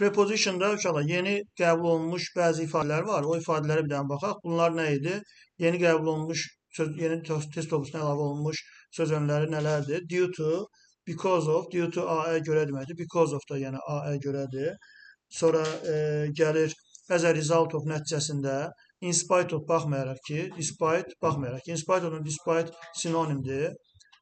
Preposition'da uşaqlar yeni qəbul olunmuş bəzi ifadələr var. O ifadələrə bir dənə baxaq. Bunlar nə idi? Yeni qəbul olunmuş yeni test toplusuna əlavə olunmuş söz önləri nələrdir? Due to, because of, due to a-yə görə deməkdir. Because of da yəni a-yə görədir. Sonra gəlir as a result of nəticəsində, in spite of baxmayaraq ki, despite baxmayaraq ki, in spite of, despite sinonimdir.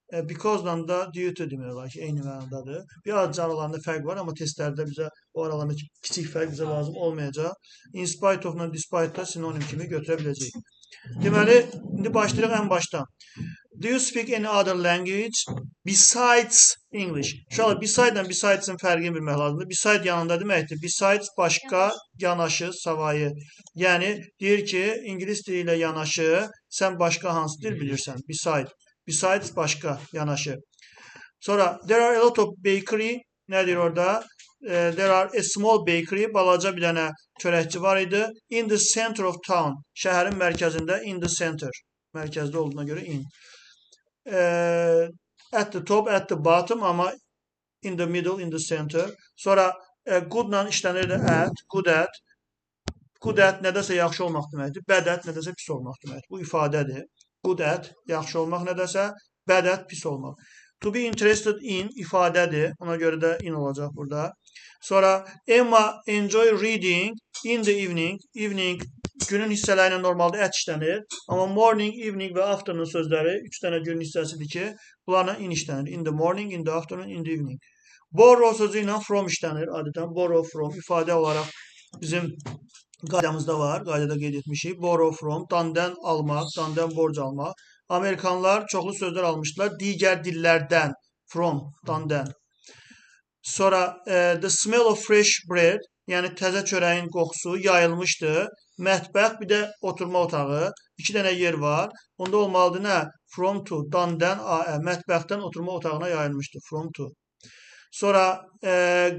Because-dan da due to demək olar ki, eyni mənadadır. Bir azca aralarında fərq var, amma testlərdə bizə o aralarında kiçik fərq bizə lazım olmayacaq. In spite of-la despite da sinonim kimi götürə biləcəyik. Deməli, indi başlayırıq ən başdan. Do you speak any other language besides English? Uşaqlar, beside-la besides-in fərqini bilmək lazımdır. Beside yanında deməkdir. Besides başqa, yanaşı, savayı. Yəni, deyir ki, İngilis dili ilə yanaşı, sən başqa hansı dil bilirsən? Beside. Besides başqa, yanaşı. Sonra, there are a lot of bakery. Nədir orada? There are a small bakery. Balaca bir dənə çörəkçi var idi. In the center of town. Şəhərin mərkəzində, in the center. Mərkəzdə olduğuna görə in. At the top, at the bottom, amma in the middle, in the center. Sonra, good-la işlənir də at, good at. Good at nədəsə yaxşı olmaq deməkdir. Bad at nədəsə pis olmaq deməkdir. Bu ifadədir. Good at, yaxşı olmaq nədəsə, bad at, pis olmaq. To be interested in ifadədir. Ona görə də in olacaq burada. Sonra, Emma enjoy reading in the evening. Evening günün hissələri ilə normalda at işlənir. Amma morning, evening və afternoon sözləri 3 dənə günün hissəsidir ki, bunlarla in işlənir. In the morning, in the afternoon, in the evening. Borrow sözü ilə from işlənir. Adətən borrow from ifadə olaraq bizim qaydamızda var, qaydada qeyd etmişik. Borrow from, dandən almaq, dandən borc almaq. Amerikanlar çoxlu sözlər almışdılar digər dillərdən. From, dandən. Sonra, the smell of fresh bread, yəni təzə çörəyin qoxusu yayılmışdı. Mətbəx, bir də oturma otağı. 2 dənə yer var. Onda olmalıdır nə? From to, dandən a-ə, mətbəxdən oturma otağına yayılmışdı. From to. Sonra,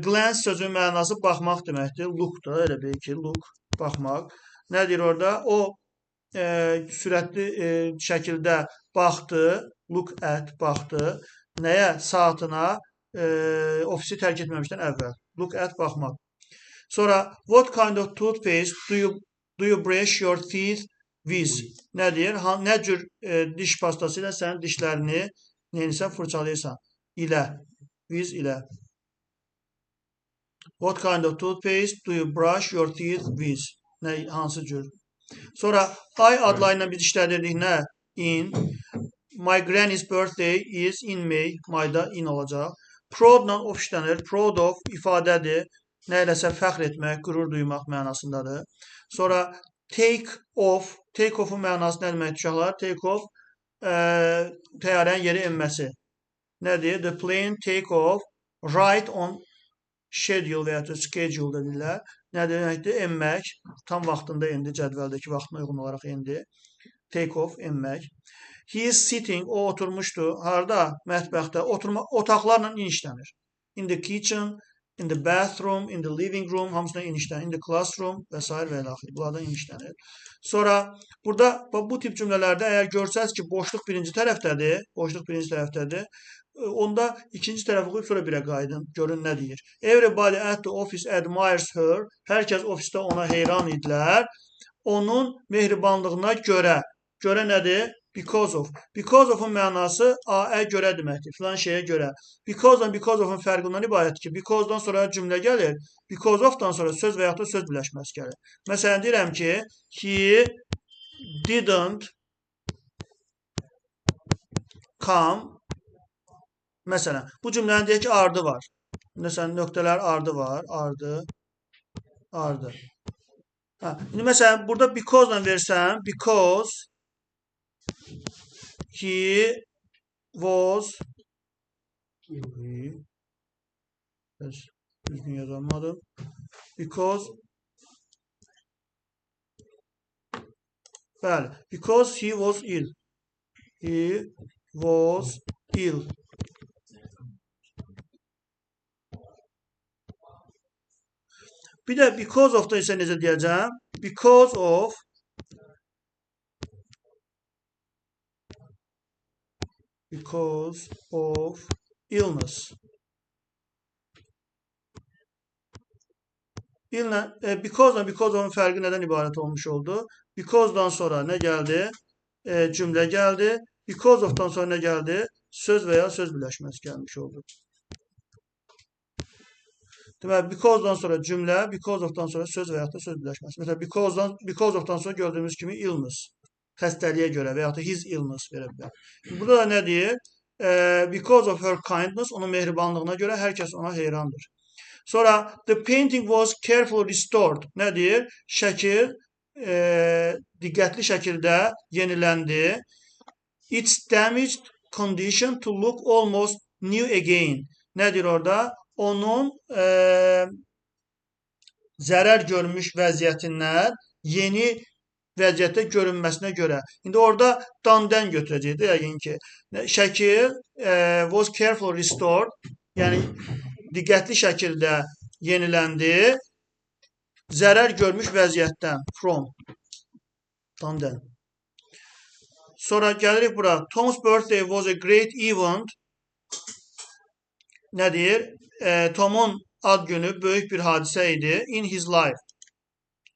glance sözünün mənası baxmaq deməkdir. Look da, elə bil ki, look, baxmaq. Nə deyir orada? O, sürətli şəkildə baxdı, look at, baxdı. Nəyə? Saatına, ofisi tərk etməmişdən əvvəl. Look at, baxmaq. Sonra, what kind of toothpaste do you brush your teeth with? Nə deyir? Nə cür diş pastası ilə sən dişlərini neyinisən fırçalayırsan? İlə. With ilə. What kind of toothpaste do you brush your teeth with? Nə, hansı cür? Sonra, ay adlarıyla biz işlədirdik nə? In. My granny's birthday is in May. Mayda in olacaq. Proud-la of işlənir. Proud of ifadədir. Nə eləsə fəxr etmək, qürur duymaq mənasındadır. Sonra, take off. Take off-un mənası nə deməkdir uşaqlar? Take off, təyyarənin yeri enməsi. Nədir? The plane take off right on schedule və ya da schedule da deyirlər. Nə deməkdir? Enmək. Tam vaxtında endi, cədvəldəki vaxtına uyğun olaraq endi. Take off, enmək. He is sitting, o oturmuşdu. Harada? Mətbəxdə. Oturma, otaqlarla in işlənir. In the kitchen, in the bathroom, in the living room, hamısına in işlənir. In the classroom və s. və ilə axır. Bunlardan in işlənir. Sonra, burada bu tip cümlələrdə əgər görsəz ki, boşluq birinci tərəfdədir, onda ikinci tərəfi qoyub sonra birə qayıdın. Görün nə deyir. Everybody at the office admires her. Hər kəs ofisdə ona heyran idilər. Onun mehribanlığına görə. Görə nədir? Because of. Because of-un mənası a-ə görə deməkdir. Filan şeyə görə. Because-dan because of-un fərqindən ibarətdir ki, because-dan sonra cümlə gəlir. Because of-dan sonra söz və yaxud da söz birləşməsi gəlir. Məsələn, deyirəm ki, he didn't come. Məsələn, bu cümlənin deyək ki, ardı var. Məsələn, nöqtələr ardı var. Ardı. İndi məsələn, burada because-la versəm, because he was düzgün yazamadım. Because bəli, because he was ill. He was ill. Bir də because of da isə necə deyəcəm? Because of illness. Because of'un fərqi nədən ibarət olmuş oldu? Because'dan sonra nə gəldi? Cümlə gəldi. Because of'dan sonra nə gəldi? Söz və ya söz birləşməsi gəlmiş oldu. Deməli, because'dan sonra cümlə, because of'dan sonra söz və ya da söz birləşməsi. Məsələn, because of'dan sonra gördüyümüz kimi illness, xəstəliyə görə və ya da his illness verə bilər. Burada da nə deyir? Because of her kindness, onun mehribanlığına görə hər kəs ona heyrandır. Sonra the painting was carefully restored. Nə deyir? Şəkil diqqətli şəkildə yeniləndi. It's damaged condition to look almost new again. Nədir orada? Onun zərər görmüş vəziyyətindən yeni vəziyyətdə görünməsinə görə. İndi orada dandan götürəcəkdir yəqin ki. Şəkil was carefully restored, yəni diqqətli şəkildə yeniləndi. Zərər görmüş vəziyyətdən, from, dandan. Sonra gəlirik bura. Tom's birthday was a great event. Nə deyir? Tom'un ad günü böyük bir hadisə idi. In his life.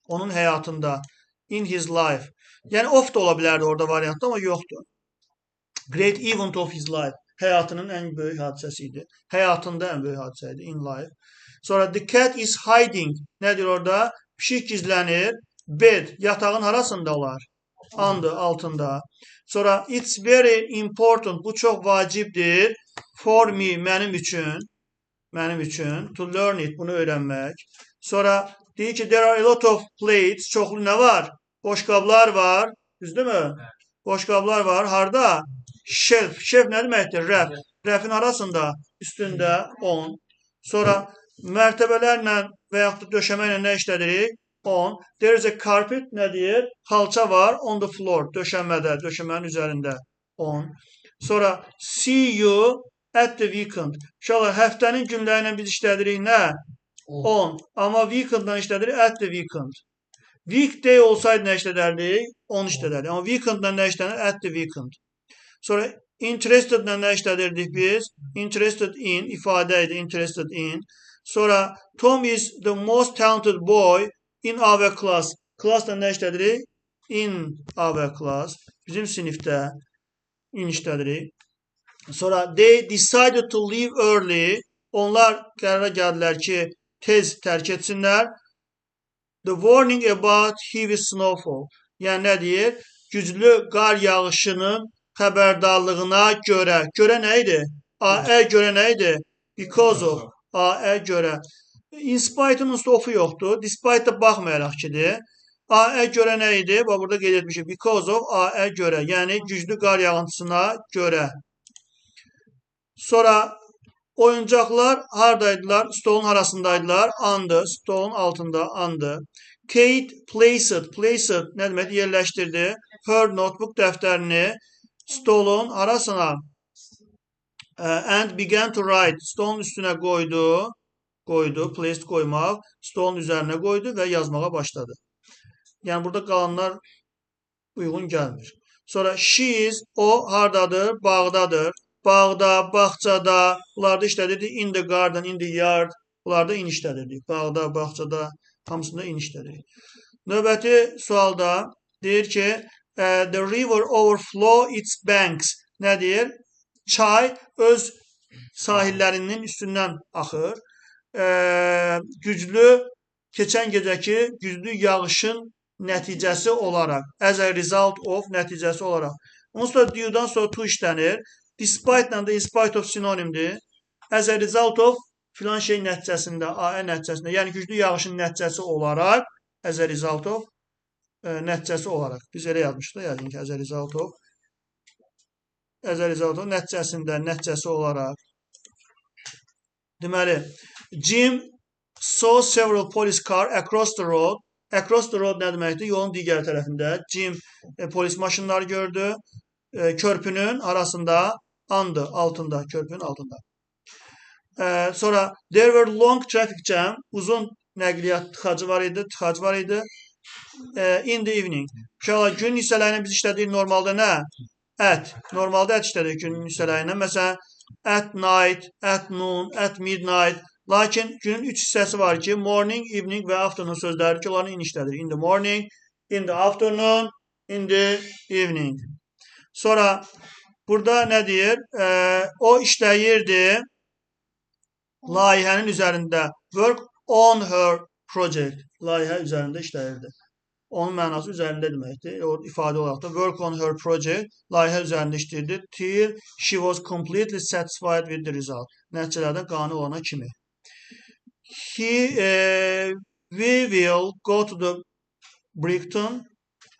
Onun həyatında. In his life. Yəni of da ola bilərdi orada variantda, amma yoxdur. Great event of his life. Həyatının ən böyük hadisəsi idi. Həyatında ən böyük hadisə idi. In life. Sonra the cat is hiding. Nədir orada? Pişik gizlənir. Bed. Yatağın harasında olar? Under, altında. Sonra it's very important. Bu çox vacibdir. For me, mənim üçün. Mənim üçün. To learn it. Bunu öyrənmək. Sonra deyir ki, there are a lot of plates. Çoxlu nə var? Boşqablar var. Düzdürmü? Boşqablar var. Harda? Shelf. Shelf nə deməkdir? Rəf. Rəfin arasında. Üstündə 10. Sonra mərtəbələrlə və yaxud da döşəməklə nə işlədirik? 10. There is a carpet. Nə deyir? Xalça var. On the floor. Döşəmədə. Döşəmənin üzərində. 10. Sonra see you at the weekend. Uşaqlar, həftənin günləri ilə biz işlədirik nə? 10. Amma weekenddan işlədirik at the weekend. Weekday olsaydı nə işlədərdik? 10 işlədərdik. Amma weekenddan nə işlənir? At the weekend. Sonra interestedlə nə işlədirdik biz? Interested in ifadə idi. Interested in. Sonra Tom is the most talented boy in our class. Classla nə işlədirik? In our class. Bizim sinifdə in işlədirik. Sonra they decided to leave early. Onlar qərara gəldilər ki, tez tərk etsinlər. The warning about heavy snowfall. Yəni nə deyir? Güclü qar yağışının xəbərdarlığına görə. Görə nə idi? A-ə görə nə idi? Because of. A-ə görə. In spite-ın of-u yoxdur. Despite da baxmayaraq kidir. A-ə görə nə idi? Bax, burada qeyd etmişik. Because of, A-ə görə. Yəni güclü qar yağıntısına görə. Sonra oyuncaqlar haradaydılar? Stolun arasındaydılar. Under, stolun altında under. Kate placed, placed nə demək? Yerləşdirdi. Her notebook dəftərini stolun arasına and began to write. Stolun üstünə qoydu. Qoydu, placed qoymaq. Stolun üzərinə qoydu və yazmağa başladı. Yəni burada qalanlar uyğun gəlmir. Sonra she is, o hardadır? Bağdadır. Bağda, bağçada, bunlarda işlədirdik. In the garden, in the yard. Bunlarda in işlədirdik. Bağda, bağçada, hamısında in işlədirdik. Növbəti sualda deyir ki, the river overflow its banks. Nə deyir? Çay öz sahillərinin üstündən axır. Güclü, keçən gecəki güclü yağışın nəticəsi olaraq. As a result of nəticəsi olaraq. Ondan sonra due-dan sonra to işlənir. Despite ilə də in spite of sinonimdir. As a result of filan şey nəticəsində, A-ə nəticəsində, yəni güclü yağışın nəticəsi olaraq, as a result of nəticəsi olaraq. Biz elə yazmışıq da, yəqin ki, as a result of nəticəsində, nəticəsi olaraq. Deməli, Jim saw several police car across the road. Across the road nə deməkdir? Yolun digər tərəfində. Jim polis maşınları gördü. Körpünün arasında, under, altında, körpünün altında. Sonra there were long traffic jam. Uzun nəqliyyat tıxacı var idi. In the evening. Uşaqlar, gün hissələyini biz işlədik normalda nə? At. Normalda at işlədik gün hissələyini. Məsələn, at night, at noon, at midnight. Lakin günün 3 hissəsi var ki, morning, evening və afternoon sözləri ki, onların inişlədir. In the morning, in the afternoon, in the evening. Sonra burada nə deyir? O işləyirdi layihənin üzərində. Work on her project. Layihə üzərində işləyirdi. Onun mənası üzərində deməkdir. O ifadə olaraq da work on her project, layihə üzərində işləyirdi till she was completely satisfied with the result. Nəticələrdən qane olana kimi. We will go to the Brighton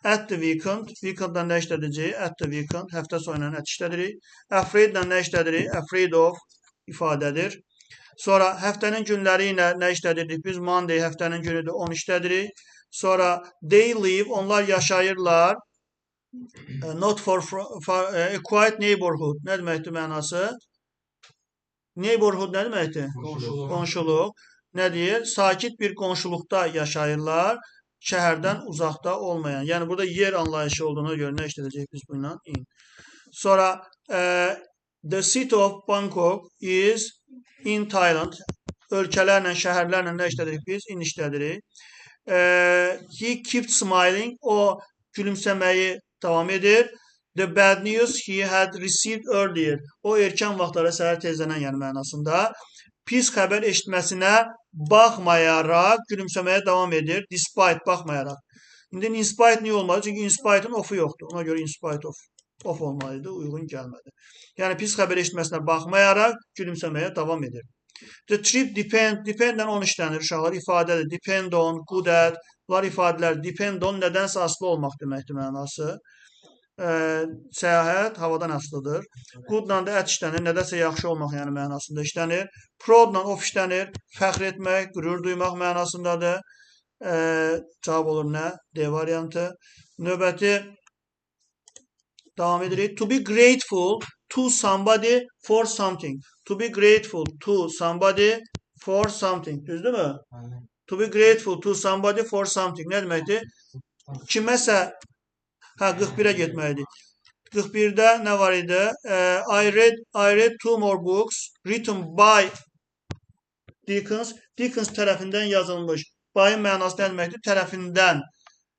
at the weekend. Weekend'dan nə işlədəcəyik? At the weekend. Həftə sonu ilə ət işlədirik. Afraid'dan nə işlədirik? Afraid of ifadədir. Sonra həftənin günləri ilə nə işlədirdik? Biz Monday həftənin günüdür, onu işlədirik. Sonra they live, onlar yaşayırlar. Not for a quiet neighborhood. Nə deməkdir mənası? Neighborhood nə deməkdir? Qonşuluq. Nə deyir? Sakit bir qonşuluqda yaşayırlar. Şəhərdən uzaqda olmayan. Yəni burada yer anlayışı olduğuna görə nə işlədəcəyik biz bununla? In. Sonra the city of Bangkok is in Thailand. Ölkələrlə, şəhərlərlə nə işlədirik biz? In işlədirik. He kept smiling. O gülümsəməyi davam edir. The bad news he had received earlier. O erkən vaxtlara səhər tezlənən yəni mənasında. Pis xəbər eşitməsinə baxmayaraq gülümsəməyə davam edir. Despite baxmayaraq. İndi in spite niyə olmadı? Çünki in spite'ın of'u yoxdur. Ona görə in spite of olmalıydı. Uyğun gəlmədi. Yəni pis xəbər eşitməsinə baxmayaraq gülümsəməyə davam edir. The trip depend-dən on işlənir. Uşaqlar ifadədir. Depend on, good at. Bunlar ifadələr. Depend on nədənsə asılı olmaq deməkdir mənası. Səyahət havadan asılıdır. Goodla da ət işlənir. Nədəsə yaxşı olmaq yəni mənasında işlənir. Proudla of işlənir. Fəxr etmək, qürur duymaq mənasındadır. Cavab olur nə? D variantı. Növbəti davam edirik. To be grateful to somebody for something. To be grateful to somebody for something. Düzdürmü? To be grateful to somebody for something. Nə deməkdir? Kiməsə 41'ə getməkdir. 41'də nə var idi? I read two more books written by Dickens. Dickens tərəfindən yazılmış. By'ın mənası nə deməkdir? Tərəfindən.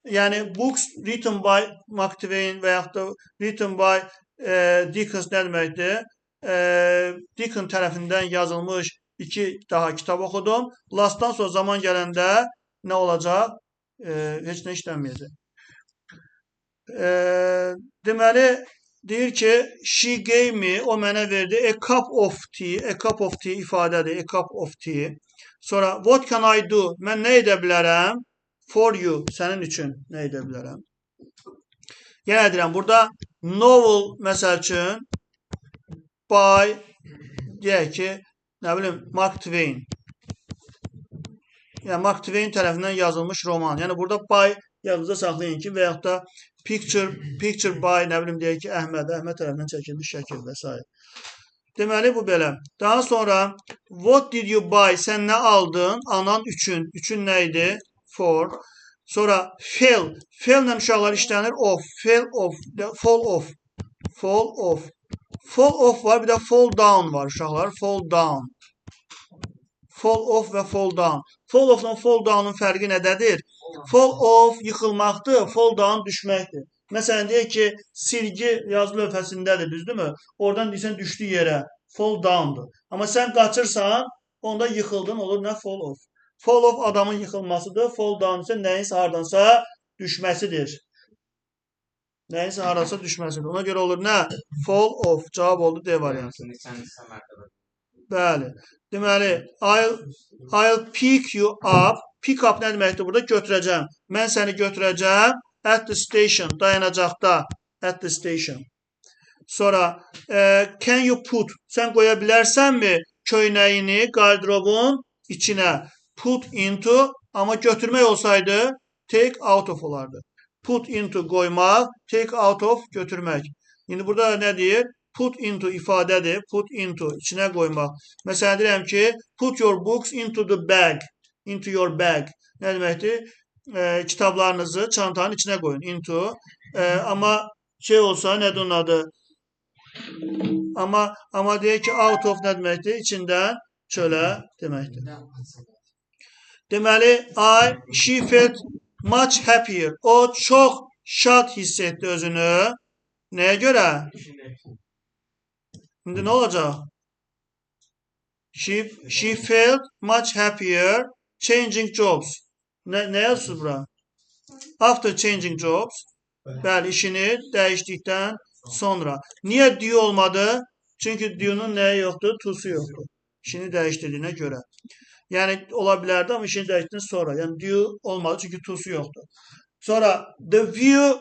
Yəni books written by Mark Twain və yaxud da written by Dickens nə deməkdir? Dickens tərəfindən yazılmış 2 daha kitab oxudum. Lastdan sonra zaman gələndə nə olacaq? Heç nə işlənməyəcək. Deməli deyir ki she gave me, o mənə verdi a cup of tea ifadədir, a cup of tea. Sonra what can I do? Mən nə edə bilərəm? For you, sənin üçün nə edə bilərəm? Yenə deyirəm, burada novel məsəl üçün by deyək ki, nə bilim Mark Twain. Yəni Mark Twain tərəfindən yazılmış roman. Yəni burada by yadınızda saxlayın ki, və yaxud da picture by, nə bilim deyək ki, Əhməd tərəfindən çəkilmiş şəkil və s. Deməli, bu belə. Daha sonra, what did you buy? Sən nə aldın? Anan üçün. Üçün nə idi? For. Sonra, fell. Fell-lə uşaqlar işlənir. Off. Fall off. Fall off var, bir də fall down var uşaqlar. Fall down. Fall off və fall down. Fall off-la fall down-un fərqi nədədir? Fall off yıxılmaqdır, fall down düşməkdir. Məsələn, deyək ki, silgi yazı lövhəsindədir, düzdürmü? Oradan deyirsən düşdü yerə, fall down-dur. Amma sən qaçırsan, onda yıxıldın, olur nə? Fall off. Fall off adamın yıxılmasıdır, fall down isə nəyinsə hardansa düşməsidir. Nəyinsə hardansa düşməsidir. Ona görə olur nə? Fall off. Cavab oldu D variantı. Bəli. Deməli, I'll pick you up. Pick up nə deməkdir burada? Götürəcəm. Mən səni götürəcəm. At the station. Dayanacaqda. At the station. Sonra, can you put? Sən qoya bilərsənmi köynəyini qardırobun içinə? Put into. Amma götürmək olsaydı take out of olardı. Put into qoymaq. Take out of götürmək. İndi burada nə deyir? Put into ifadədir. Put into, içinə qoymaq. Məsələn, deyirəm ki, put your books into the bag. Into your bag. Nə deməkdir? Kitablarınızı çantanın içinə qoyun. Into. Amma şey olsa, nədir onun adı? Amma deyək ki, out of nə deməkdir? İçindən. Çölə deməkdir. Deməli, she felt much happier. O çox şad hiss etdi özünü. Nəyə görə? İndi nə olacaq? She felt much happier changing jobs. Nə yazsınız bura? After changing jobs. Bəli, işini dəyişdikdən sonra. Niyə due olmadı? Çünki due'nun nəyi yoxdur? To'su yoxdur. İşini dəyişdirdiyinə görə. Yəni ola bilərdi, amma işini dəyişdikdən sonra. Yəni due olmadı çünki to'su yoxdur. Sonra the view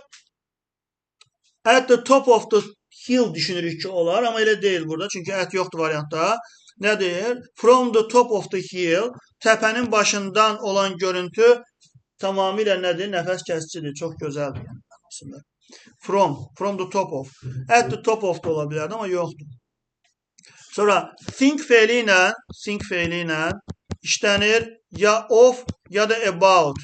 at the top of the hill düşünürük ki olar, amma elə deyil burada. Çünki at yoxdur variantda. Nə deyir? From the top of the hill, təpənin başından olan görüntü tamamilə nədir? Nəfəs kəsicidir. Çox gözəldir. Aslında. From the top of. At the top of da ola bilərdi, amma yoxdur. Sonra think fe'li ilə işlənir ya of ya da about.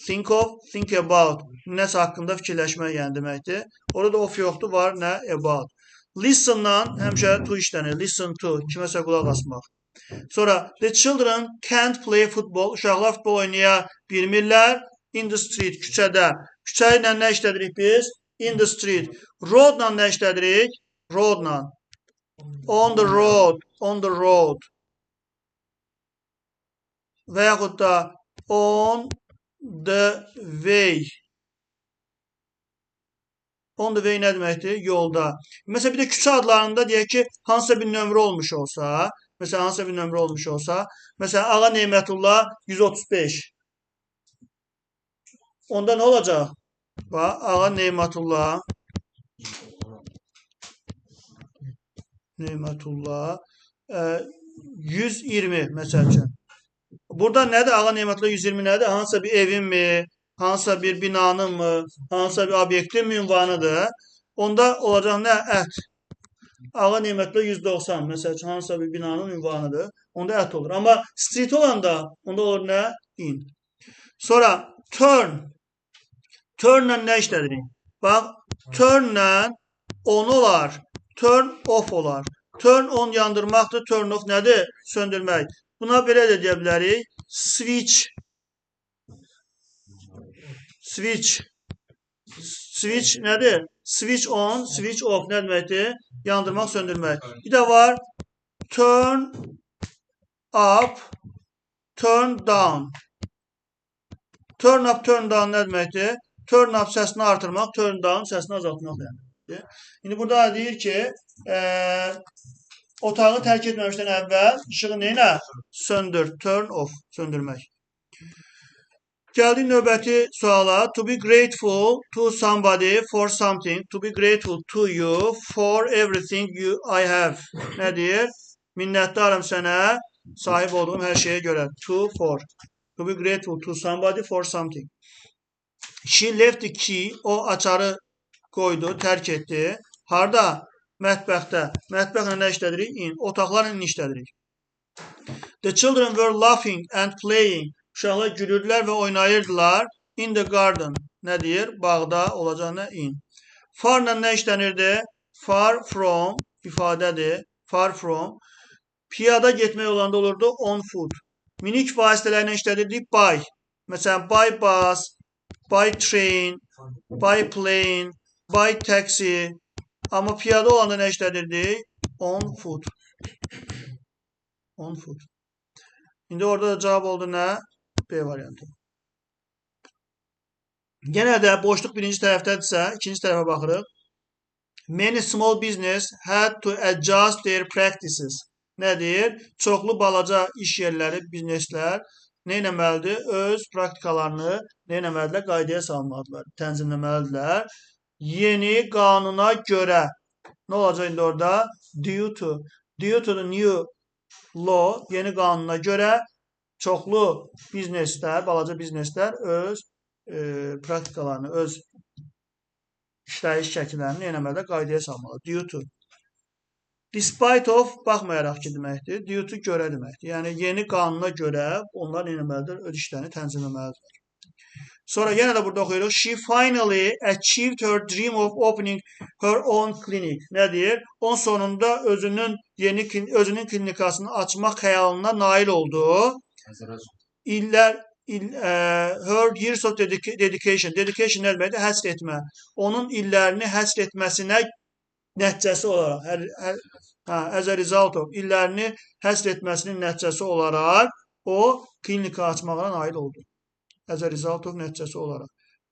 Think of, think about. Nəsə haqqında fikirləşmək yəni deməkdir. Orada of yoxdur, var nə? About. Listen'dan həmişə to işlənir. Listen to. Kiməsə qulaq asmaq. Sonra the children can't play football. Uşaqlar futbol oynaya bilmirlər. In the street, küçədə. Küçə ilə nə işlədirik biz? In the street. Roadla nə işlədirik? Roadla. On the road. On the road. Və yaxud da on the way. On the way nə deməkdir? Yolda. Məsələn, bir də küçə adlarında deyək ki, hansısa bir nömrə olmuş olsa, məsələn, Ağa Neymətullah 135. Onda nə olacaq? Bax, Ağa Neymətullah 120 məsəl üçün. Burada nədir? Ağa Neymətullah 120 nədir? Hansısa bir evin mi? Hansısa bir binanın mı? Hansısa bir obyektin mi ünvanıdır? Onda olacaq nə? Ət. Ağa Neymətullah 190. Məsəl üçün hansısa bir binanın ünvanıdır. Onda ət olur. Amma street olanda onda olur nə? In. Sonra turn. Turn'la nə işlədirik? Bax, turn'la on olar. Turn off olar. Turn on yandırmaqdır. Turn off nədir? Söndürmək. Buna belə də deyə bilərik. Switch. Switch. Switch nədir? Switch on, switch off nə deməkdir? Yandırmaq, söndürmək. Bir də var. Turn up, turn down. Turn up, turn down nə deməkdir? Turn up səsini artırmaq, turn down səsini azaltmaq deməkdir. İndi burada deyir ki, otağı tərk etməmişdən əvvəl işığı nə? Söndür, turn off, söndürmək. Gəldik növbəti suala. To be grateful to somebody for something. To be grateful to you for everything I have. Nə deyir? Minnətdarım sənə sahib olduğum hər şeyə görə. To, for. To be grateful to somebody for something. She left the key. O açarı qoydu, tərk etdi. Harda? Mətbəxdə. Mətbəxlə nə işlədirik? In. Otaqlarla işlədirik. The children were laughing and playing. Uşaqlar gülürdülər və oynayırdılar. In the garden. Nə deyir? Bağda olacağına in. Farla nə işlənirdi? Far from ifadədir. Far from. Piyada getmək olanda olurdu on foot. Minik vasitələrlə işlədirdik by. Məsələn, by bus, by train, by plane, by taxi. Amma piyada olanda nə işlədirdik? On foot. On foot. İndi orada da cavab oldu nə? B variantı. Yenə də boşluq birinci tərəfdədirsə, ikinci tərəfə baxırıq. Many small business had to adjust their practices. Nə deyir? Çoxlu balaca iş yerləri, bizneslər nə etməlidir? Öz praktikalarını nə etməlidirlər? Qaydaya salmalıdırlar, tənzimləməlidirlər. Yeni qanuna görə. Nə olacaq indi orada? Due to. Due to the new law, yeni qanuna görə çoxlu bizneslər, balaca bizneslər öz praktikalarını, öz işləyiş şəkillərini eləmədə qaydaya salmalı. Due to. Despite of baxmayaraq ki deməkdir. Due to görə deməkdir. Yəni yeni qanuna görə onlar eləməlidir, öz işlərini tənzimləməlidirlər. Sonra yenə də burada oxuyuruq. She finally achieved her dream of opening her own clinic. Nə deyir? On sonunda özünün klinikasını açmaq xəyalına nail oldu. Her years of dedication. Dedication nə deməkdir? Həsr etmə. Onun illərini həsr etməsinə nəticəsi olaraq, as a result of, illərini həsr etməsinin nəticəsi olaraq o klinika açmağa nail oldu. As a result of nəticəsi olaraq.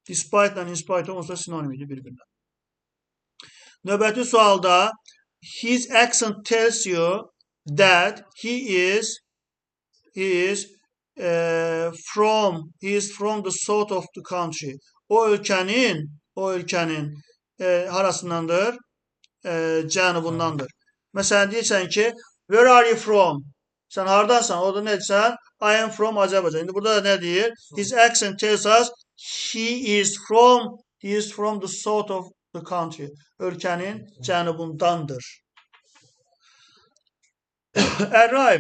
Despite ilə in spite of onsuz sinonim idi bir-birindən. Növbəti sualda his accent tells you that he is from the south of the country. O ölkənin harasındandır? Cənubundandır. Məsələn deyirsən ki, where are you from? Sən hardansan? Orada nə deyirsən? I am from Azərbaycan. İndi burada da nə deyir? His accent tells us he is from the south of the country. Ölkənin cənubundandır. Arrive.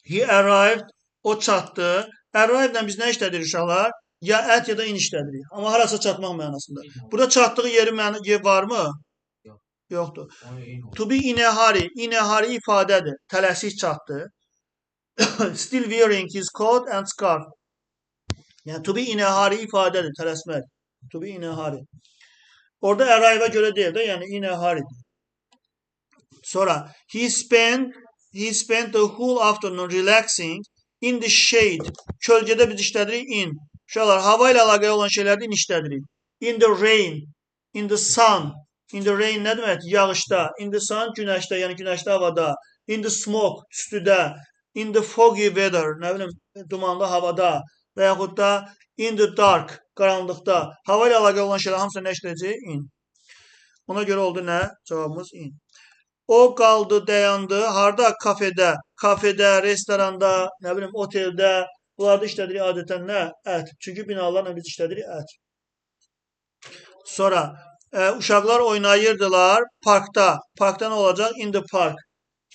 He arrived. O çatdı. Arrive'dən biz nə işlədirik uşaqlar? Ya ət ya da in işlədirik. Amma harasa çatmaq mənasında. Burada çatdığı yeri varmı? Yoxdur. To be in a hurry. In a hurry ifadədir. Tələsik çatdı. Still wearing his coat and scarf. Yəni to be in a hurry ifadədir. Tələsmək. To be in a hurry. Orada arrive'a görə deyil də, yəni in a hurry. Sonra he spent the whole afternoon relaxing in the shade. Kölgədə biz işlədirik in. Uşaqlar, hava ilə əlaqəli olan şeylərdə in işlədirik. In the rain, in the sun. In the rain nə demək? Yağışda. In the sun, günəşdə, yəni günəşdə havada. In the smoke, tüstüdə. In the foggy weather, nə bilim, dumanlı havada. Və yaxud da in the dark, qaranlıqda. Hava ilə əlaqəli olan şeylər hamısı nə işləyəcək? In. Ona görə oldu nə? Cavabımız in. O qaldı, dayandı. Harda? Kafedə. Kafedə, restoranda, nə bilim, oteldə. Bunlarda işlədirik adətən nə? Ət. Çünki binalarla biz işlədirik ət. Sonra uşaqlar oynayırdılar parkda. Parkda nə olacaq? In the park.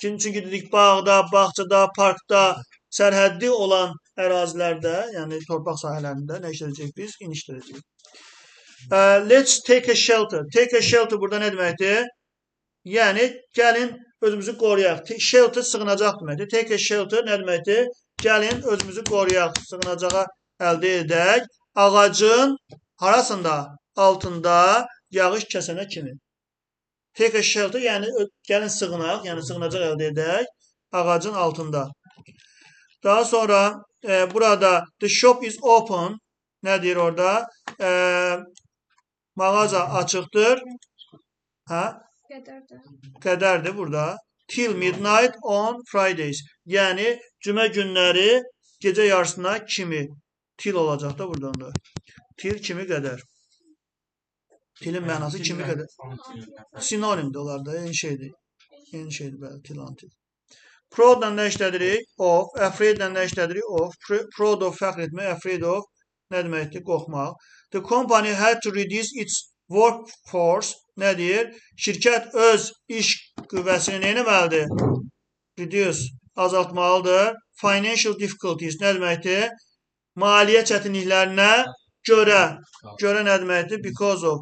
Çünki dedik bağda, bağçada, parkda, sərhəddi olan ərazilərdə, yəni torpaq sahələrində nə işləyəcək biz? In işləyəcək. Let's take a shelter. Take a shelter burada nə deməkdir? Yəni gəlin özümüzü qoruyaq. Shelter sığınacaq deməkdir. Take a shelter nə deməkdir? Gəlin özümüzü qoruyaq, sığınacağa əldə edək. Ağacın harasında? Altında yağış kəsənə kimi. Take a shelter, yəni gəlin sığınaq, yəni sığınacaq əldə edək. Ağacın altında. Daha sonra burada the shop is open. Nə deyir orada? Mağaza açıqdır. Qədərdir burada. Till midnight on Fridays. Yəni cümə günləri gecə yarısına kimi. Till olacaq da buradan da. Till kimi qədər. Tillin mənası kimi qədər. Sinonimdir onlar da. Eyni şeydir. Eyni şeydir bəli. Till on till. Proud'dan nə işlədirik? Of. Afraid'dən nə işlədirik? Of. Proud of fəxr etmək. Afraid of nə deməkdir? Qorxmaq. The company had to reduce its workforce. Nə deyir? Şirkət öz iş qüvvəsini nə etməlidir? Reduce. Azaltmalıdır. Financial difficulties nə deməkdir? Maliyyə çətinliklərinə görə. Görə nə deməkdir? Because of.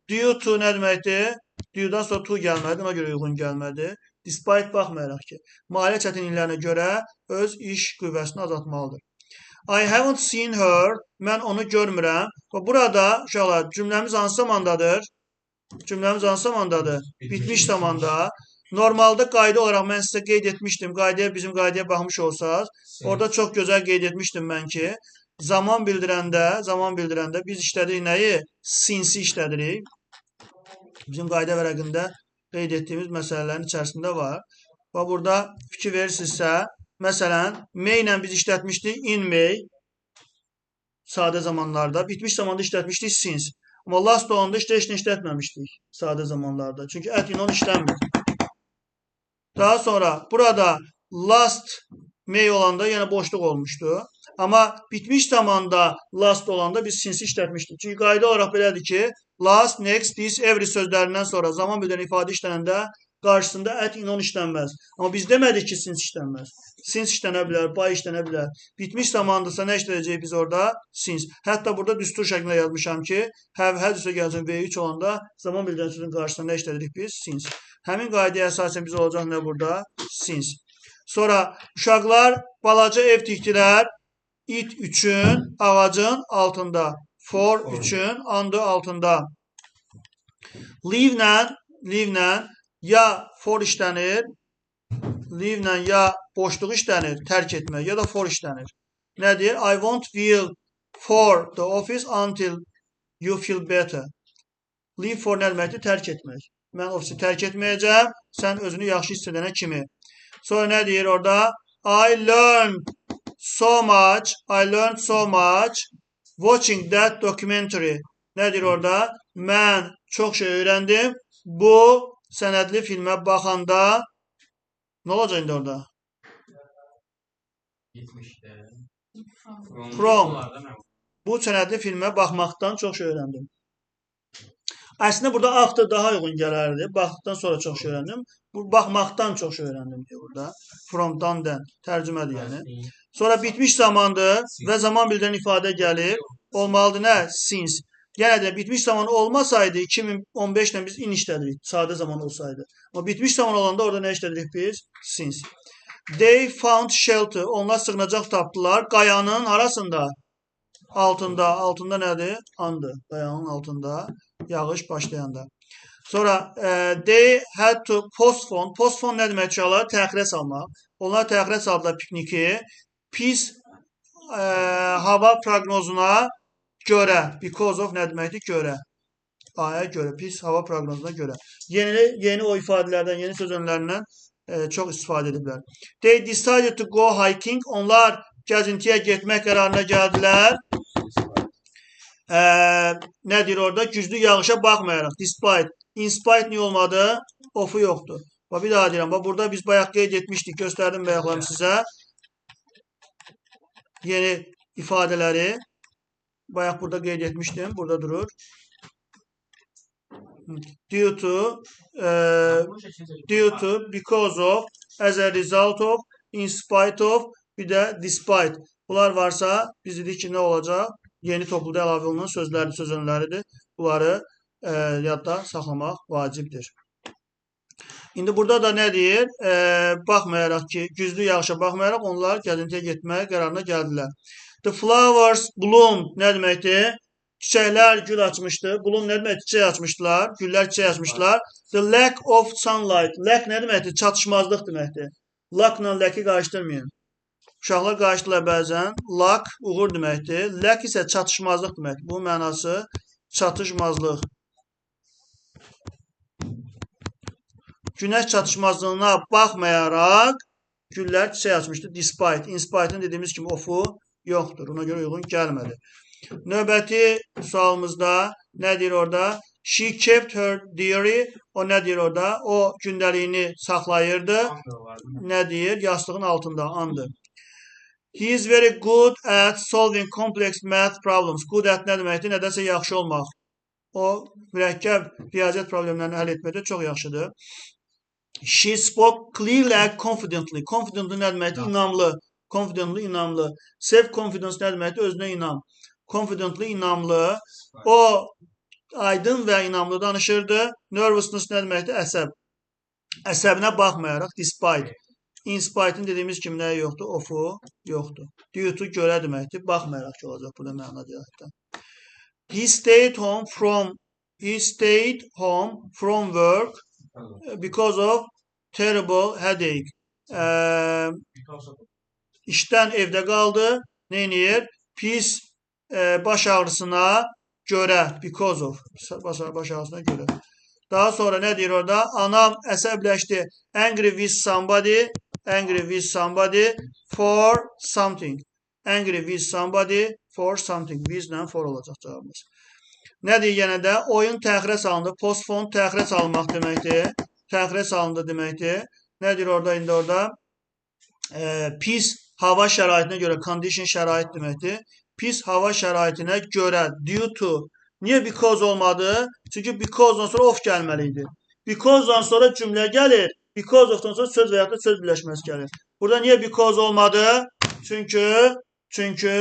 Due to nə deməkdir? Due-dan sonra to gəlməlidir. Ona görə uyğun gəlməlidir. Despite baxmayaraq ki, maliyyə çətinliklərinə görə öz iş qüvvəsini azaltmalıdır. I haven't seen her. Mən onu görmürəm. Və burada uşaqlar cümləmiz hansı zamandadır? Cümləmiz hansı zamandadır? Bitmiş zamanda. Normalda qayda olaraq mən sizə qeyd etmişdim. Bizim qaydaya baxmış olsaq, orada çox gözəl qeyd etmişdim mən ki, zaman bildirəndə biz işlədirik nəyi? Sinsi işlədirik. Bizim qayda vərəqində qeyd etdiyimiz məsələlərin içərisində var. Və burada fikir verirsinizsə, məsələn, may ilə biz işlətmişdik in may, sadə zamanlarda. Bitmiş zamanda işlətmişdik since. Amma last olanda heç nə işlətməmişdik sadə zamanlarda. Çünki at on işlənmir. Daha sonra burada last may olanda yenə boşluq olmuşdu. Amma bitmiş zamanda last olanda biz since işlətmişdik. Çünki qayda olaraq belədir ki, last, next, this, every sözlərindən sonra zaman bildirən ifadə işlənəndə qarşısında at, inon işlənməz. Amma biz demədik ki, since işlənməz. Since işlənə bilər, by işlənə bilər. Bitmiş zamandırsa nə işləyəcək biz orada? Since. Hətta burada düstur şəklində yazmışam ki, hər üstə gəlsin V3 olanda zaman bildirən sözün qarşısında nə işlədirik biz? Since. Həmin qaydaya əsasən biz olacaq nə burada? Since. Sonra uşaqlar balaca ev tikdilər. It üçün ağacın altında. For üçün andı altında. Leave-lə ya for işlənir, leave-lə ya boşluq işlənir, tərk etmək, ya da for işlənir. Nədir? I won't will for the office until you feel better. Leave for nə deməkdir? Tərk etmək. Mən ofisi tərk etməyəcəm, sən özünü yaxşı hiss edənə kimi. Sonra nə deyir orada? I learned so much watching that documentary. Nədir orada? Mən çox şey öyrəndim. Bu sənədli filmə baxanda nə olacaq indi orada? From. Bu sənədli filmə baxmaqdan çox şey öyrəndim. Əslində burada after daha uyğun gələrdi. Baxdıqdan sonra çox şey öyrəndim. Bu baxmaqdan çox şey öyrəndim deyə burada. From'dan den tərcümədir yəni. Sonra bitmiş zamandır və zaman bildirən ifadə gəlir. Olmalıdır nə? Since. Yenə də bitmiş zaman olmasaydı 2015-lə biz in işlədirik. Sadə zaman olsaydı. Amma bitmiş zaman olanda orada nə işlədirik biz? Since. They found shelter. Onlar sığınacaq tapdılar. Qayanın harasında? Altında. Altında nədir? Andı. Qayanın altında. Yağış başlayanda. Sonra they had to postpone. Postpone nə demək uşaqlar? Təxirə salmaq. Onlar təxirə saldılar pikniki. Pis hava proqnozuna görə. Because of nə deməkdir? Görə. Aya görə. Pis hava proqnozuna görə. Yeni o ifadələrdən, yeni söz önlərindən çox istifadə ediblər. They decided to go hiking. Onlar gəzintiyə getmək qərarına gəldilər. Nə deyir orada? Güclü yağışa baxmayaraq. Despite. In spite niyə olmadı? Of'u yoxdur. Bir daha deyirəm. Burada biz bayaq qeyd etmişdik. Göstərdim bayaqlarım sizə. Yeni ifadələri. Bayaq burada qeyd etmişdim. Burada durur. Due to, because of, as a result of, in spite of, bir də despite. Bunlar varsa biz dedik ki, nə olacaq? Yeni topluda əlavə olunan sözlərdir, söz önləridir. Bunları yadda saxlamaq vacibdir. İndi burada da nə deyir? Baxmayaraq ki, güclü yağışa baxmayaraq onlar gəzintiyə getməyə qərarına gəldilər. The flowers bloom nə deməkdir? Çiçəklər gül açmışdı. Bloom nə deməkdir? Çiçək açmışdılar. Güllər çiçək açmışdılar. The lack of sunlight. Lack nə deməkdir? Çatışmazlıq deməkdir. Lackla lacki qarışdırmayın. Uşaqlar qarışdırırlar bəzən. Lack uğur deməkdir. Lack isə çatışmazlıq deməkdir. Bu mənası çatışmazlıq. Günəş çatışmazlığına baxmayaraq güllər çiçək açmışdı. Despite. In spite'ın dediyimiz kimi of'u yoxdur. Ona görə uyğun gəlmədi. Növbəti sualımızda nə deyir orada? She kept her diary. O nə deyir orada? O gündəliyini saxlayırdı. Nə deyir? Yastığın altında andı. He is very good at solving complex math problems. Good at nə deməkdir? Nədəsə yaxşı olmaq. O mürəkkəb riyaziyyat problemlərini həll etməkdə çox yaxşıdır. She spoke clearly and confidently. Confidently nə deməkdir? İnamlı. Confidently inamlı. Self-confidence nə deməkdir? Özünə inam. Confidently inamlı. O aydın və inamlı danışırdı. Nervousness nə deməkdir? Əsəb. Əsəbinə baxmayaraq despite. In spite'ın dediyimiz kimi nəyə yoxdur? Of'u yoxdur. Due to görə deməkdir. Baxmayaraq ki olacaq burada məna cəhətdən. He stayed home from work because of terrible headache. İşdən evdə qaldı. Neyniyir? Pis baş ağrısına görə. Because of. Baş ağrısına görə. Daha sonra nə deyir orada? Anam əsəbləşdi. Angry with somebody for something. Angry with somebody for something. With-lə for olacaq cavabımız. Nə deyir yenə də? Oyun təxirə salındı. Postpone təxirə salınmaq deməkdir. Təxirə salındı deməkdir. Nə deyir orada indi orada? Pis hava şəraitinə görə, condition şərait deməkdir. Pis hava şəraitinə görə, due to. Niyə because olmadı? Çünki because'dan sonra of gəlməli idi. Because'dan sonra cümlə gəlir. Because of'dan sonra söz və ya da söz birləşməsi gəlir. Burada niyə because olmadı? Çünki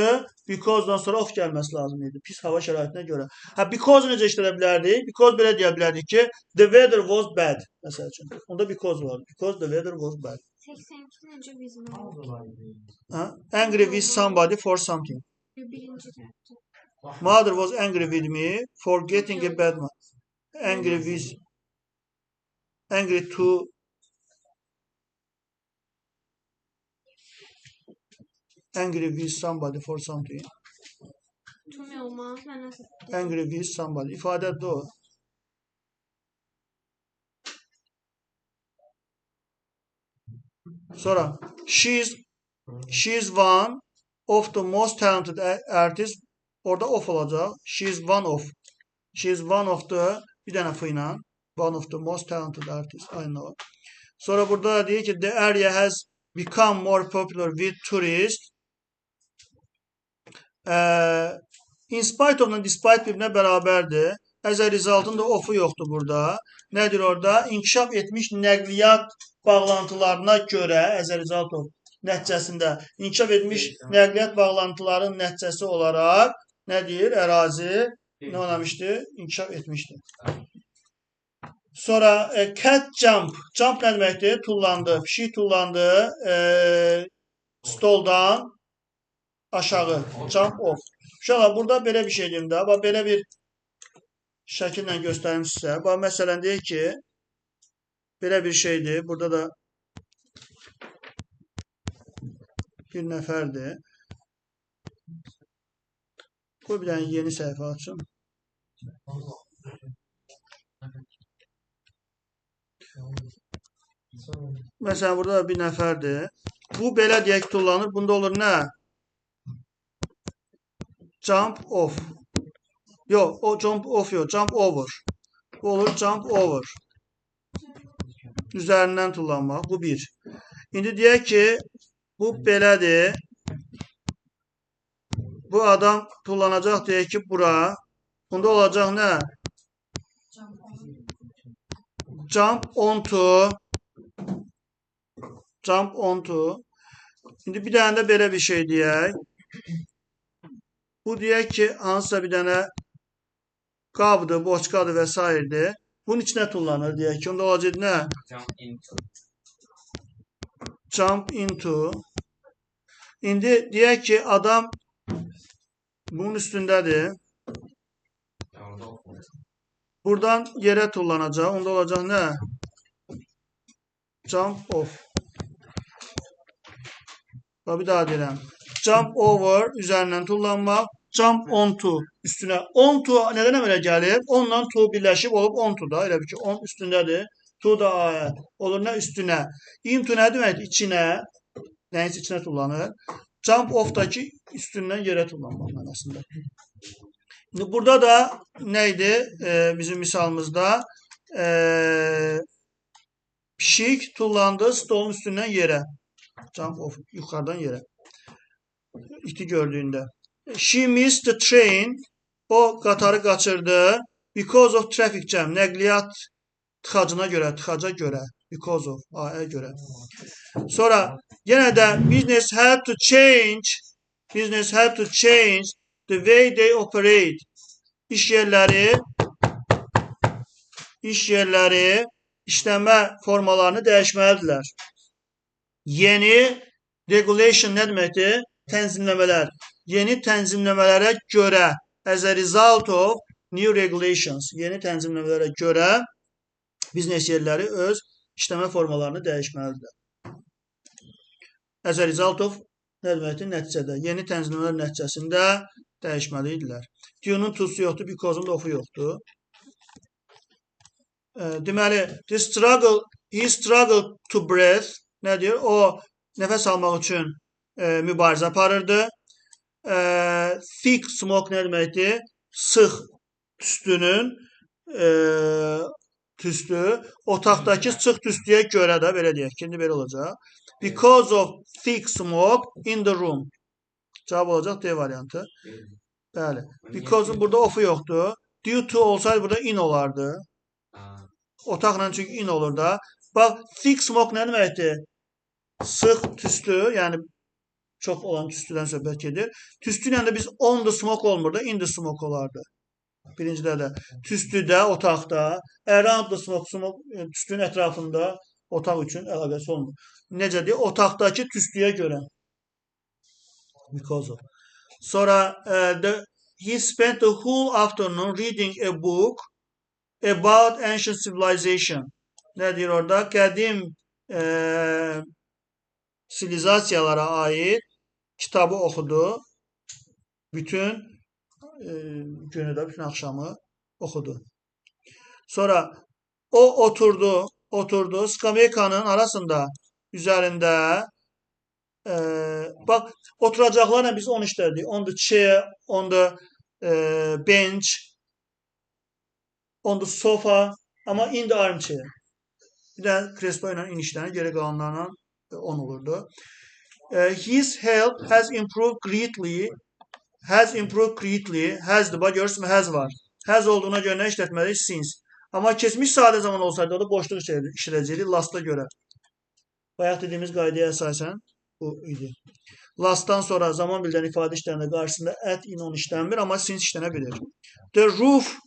because'dan sonra of gəlməsi lazım idi. Pis hava şəraitinə görə. Because necə işlədə bilərdik? Because belə deyə bilərdik ki, the weather was bad. Məsəl üçün. Onda because var. Because the weather was bad. 82 necə bizim? Angry with somebody for something. Birinci tərəfdə. Mother was angry with me for getting a bad mark. Angry to angry with somebody for something. Tüm olmaz. Mən nasıl? Angry with somebody. İfadə də o. Sonra she's one of the most talented artists. Orada of olacaq. She's one of the bir dənə f ilə one of the most talented artists. Aynı o. Sonra burada deyir ki the area has become more popular with tourists. In spite of despite birbirine bərabərdir. As a result'ın da of'u yoxdur burada. Nədir orada? İnkişaf etmiş nəqliyyat bağlantılarına görə as a result of nəticəsində inkişaf etmiş nəqliyyat bağlantılarının nəticəsi olaraq nə deyir? Ərazi nə olamışdı? İnkişaf etmişdi. Sonra cat jump. Jump nə deməkdir? Tullandı. Pişik tullandı. Stoldan aşağı. Jump off. Uşaqlar, burada belə bir şey deyim də. Belə bir şəkillə göstərim sizə. Məsələn, deyək ki, belə bir şeydir. Burada da bir nəfərdir. Qoy bir dənə yeni səhifə açım. Məsələn, burada da bir nəfərdir. Bu belə deyək tullanır. Bunda olur nə? Jump off. Yox, o jump off yox. Jump over. Bu olur jump over. Üzərindən tullanmaq. Bu bir. İndi deyək ki, bu belədir. Bu adam tullanacaq deyək ki, bura. Bunda olacaq nə? Jump onto. Jump onto. İndi bir dənə də belə bir şey deyək. Bu deyək ki, hansısa bir dənə qabdır, boçkadır və s. Bunun içinə tullanır deyək ki, onda olacaq nə? Jump into. İndi deyək ki, adam bunun üstündədir. Buradan yerə tullanacaq. Onda olacaq nə? Jump off. Bir daha deyirəm. Jump over, üzərindən tullanmaq. Jump onto, üstünə. Onto nədən əmələ gəlir? Onla to birləşib olub onto-da. Elə bir ki, on üstündədir. To da ayət. Olur nə üstünə? Into nə deməkdir? İçinə. Nəyisə içinə tullanır. Jump off-dakı üstündən yerə tullanmaq mənasında. İndi burada da nə idi? Bizim misalımızda pişik tullandı stolun üstündən yerə. Jump off, yuxarıdan yerə. İti gördüyündə. She missed the train. O qatarı qaçırdı. Because of traffic jam. Nəqliyyat tıxacına görə, tıxaca görə. Because of, A-yə görə. Sonra yenə də business had to change the way they operate. İş yerləri işləmə formalarını dəyişməlidirlər. Yeni regulation nə deməkdir? Tənzimləmələr. Yeni tənzimləmələrə görə, as a result of new regulations, yeni tənzimləmələrə görə biznes yerləri öz işləmə formalarını dəyişməlidirlər. As a result of nə deməkdir? Nəticədə. Yeni tənzimləmələr nəticəsində dəyişməli idilər. Due-nun to-su yoxdur, because-un da ofu yoxdur. Deməli, he struggled to breathe. Nə deyir? O nəfəs almaq üçün mübarizə aparırdı. Thick smoke nə deməkdir? Sıx tüstünün tüstü. Otaqdakı sıx tüstüyə görə də belə deyək. İndi belə olacaq. Because of thick smoke in the room. Cavab olacaq D variantı. Bəli. Because burada ofu yoxdur. Due to olsaydı burada in olardı. Otaqla çünki in olur da. Bax, thick smoke nə deməkdir? Sıx tüstü, yəni çox olan tüstüdən söhbət gedir. Tüstü ilə də biz on the smoke olmur da, in the smoke olardı. Birincidə də tüstüdə, otaqda, around the smoke, tüstünün ətrafında otaq üçün əlaqəsi olmur. Necə deyir? Otaqdakı tüstüyə görə. Because of. Sonra he spent the whole afternoon reading a book about ancient civilization. Ne diyor orada? Qədim sivilizasiyalara ait kitabı oxudu. Bütün günü də, bütün axşamı oxudu. Sonra o oturdu skameykanın arasında, üzərində. Bax, oturacaqlarla biz onu işlədik. On the chair, on the bench, on the sofa, amma in the armchair. Bir də kreslo ilə inişlənir, geri qalanlarla on olurdu. His health has improved greatly. Has improved greatly. Has'dır, bax görürsünüz, has var. Has olduğuna görə nə işlətməliyik? Since. Amma keçmiş sadə zaman olsaydı, o da boşluq işlədəcəkdik last'a görə. Bayaq dediyimiz qaydaya əsasən bu idi. Last'dan sonra zaman bildirən ifadə işlərində qarşısında at, in, on işlənmir, amma since işlənə bilir. The roof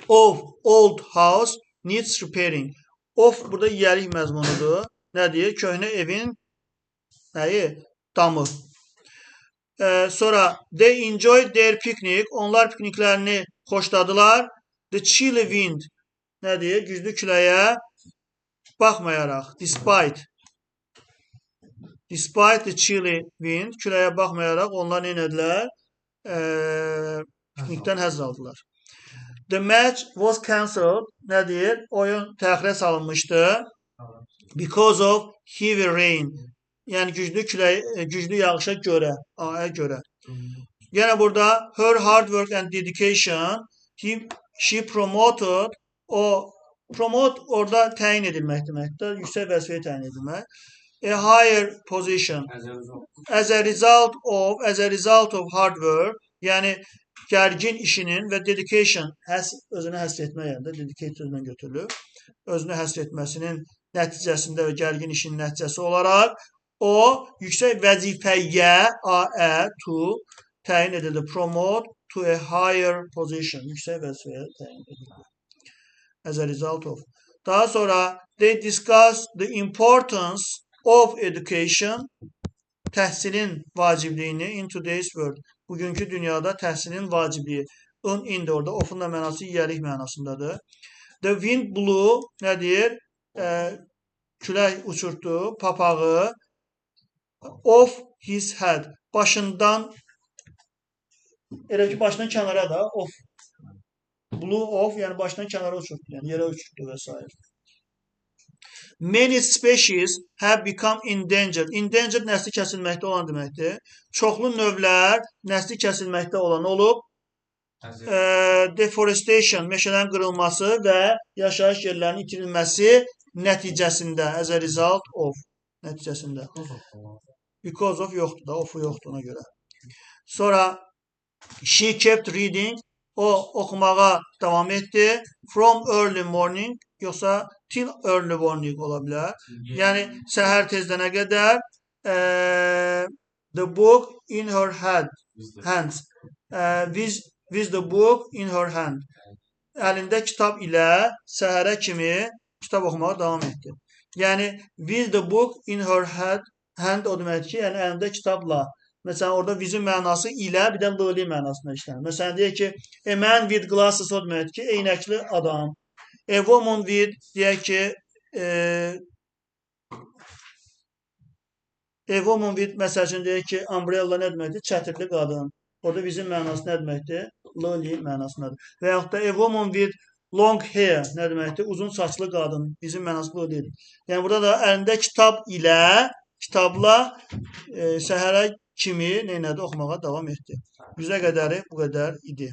of old house needs repairing. Of burada yiyəlik məzmunudur. Nə deyir? Köhnə evin nəyi? Damı. Sonra they enjoyed their picnic. Onlar pikniklərini xoşladılar. The chilly wind. Nə deyir? Güclü küləyə baxmayaraq. Despite the chilly wind. Küləyə baxmayaraq onlar nə edilər? Piknikdən həzz aldılar. The match was cancelled. Nə deyir? Oyun təxirə salınmışdı. Because of heavy rain. Yəni güclü yağışa görə, aya görə. Yenə burada her hard work and dedication, she promoted, promote orada təyin edilmək deməkdir. Yüksək vəzifəyə təyin edilmək. A higher position. As a result of hard work, yəni gərgin işinin və dedication, özünə həsr etmək yerində, dedicate sözündən götürülür. Özünə həsr etməsinin nəticəsində və gərgin işinin nəticəsi olaraq o yüksək vəzifəyə to təyin edildi. Promote to a higher position. Yüksək vəzifəyə təyin edildi. As a result of. Daha sonra they discussed the importance of education. Təhsilin vacibliyini in today's world. Bugünkü dünyada təhsilin vacibliyi. In orada, of'un da mənası yiyəlik mənasındadır. The wind blew, nə deyir? Külək uçurtdu, papağı. Off his head. Başından, elə ki başından kənara da, off. Blew off, yəni başından kənara uçurtdu, yəni yerə uçurtdu və s. Many species have become endangered. Endangered nəsli kəsilməkdə olan deməkdir. Çoxlu növlər nəsli kəsilməkdə olan olub. Deforestation, meşələrin qırılması və yaşayış yerlərinin itirilməsi nəticəsində, as a result of, nəticəsində. Because of yoxdur da, of'u yoxdur ona görə. Sonra she kept reading, o oxumağa davam etdi. From early morning, yoxsa till early morning ola bilər. Yəni səhər tezdənə qədər the book in her hands. With the book in her hand. Əlində kitab ilə səhərə kimi kitab oxumağa davam etdi. Yəni with the book in her hand o deməkdir ki, yəni əlində kitabla. Məsələn, orada with'in mənası ilə, bir də lili mənasına işlənir. Məsələn, deyək ki, a man with glasses o deməkdir ki, eynəkli adam. A woman with, deyək ki, a woman with, məsəl üçün deyək ki, umbrella nə deməkdir? Çətirli qadın. Orada with'in mənası nə deməkdir? Lili mənasındadır. Və yaxud da a woman with long hair nə deməkdir? Uzun saçlı qadın. With'in mənası bu deyil. Yəni burada da əlində kitabla səhərə kimi neynədi? Oxumağa davam etdi. 100-ə qədəri bu qədər idi.